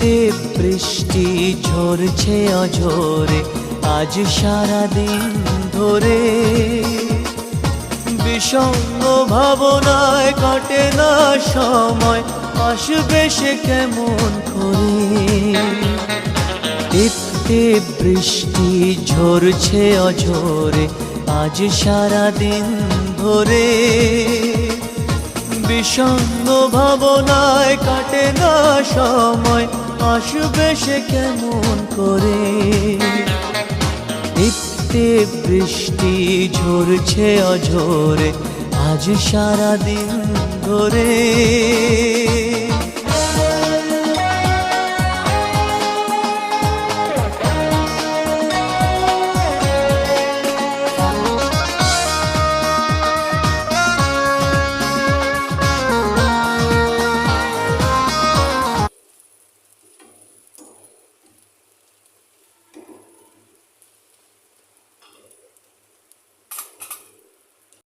টিপ বৃষ্টি ঝরছে অঝরে আজ সারাদিন ধরে। বিষণ্ণ ভাবনায় কাটে না সময়, আসবে সে কেমন করে। টিপ টিপ বৃষ্টি ঝরছে অঝরে আজ সারাদিন ধরে। বিষণ্ণ ভাবনায় কাটে না সময়, আসবে সে কেমন করে। টিপ টিপ বৃষ্টি ঝরছে অঝরে আজ সারাদিন ধরে।